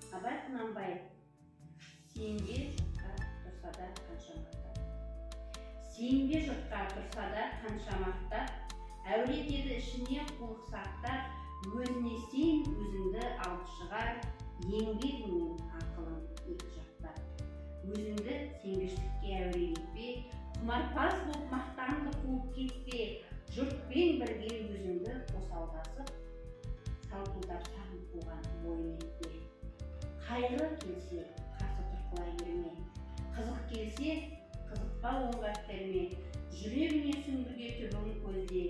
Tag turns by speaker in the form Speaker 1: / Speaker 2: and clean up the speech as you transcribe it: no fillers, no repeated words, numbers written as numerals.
Speaker 1: Абай Құнанбаев. Сенбе жұртқа тұрса да қанша мақтап. Сенбе жұртқа тұрса да қанша мақтап, әуретеді ішіне қулық сақтап, өзіне сен өзіңді алып шығар, еңбегіңмен ақылын екі жақтап. Өзіңді сенгіштікке әуелетпе, құмарпаз болып мақтанды қуып кетпе, жұртпен бірге өзіңді қосалдасып, салтылдап сағын қуған бойын етпе. Қайғы келсе, қарсы тұрқылай берме, қызық келсе, қызықпа оңғат берме, жүрегіне сүңгіге түбін көзде,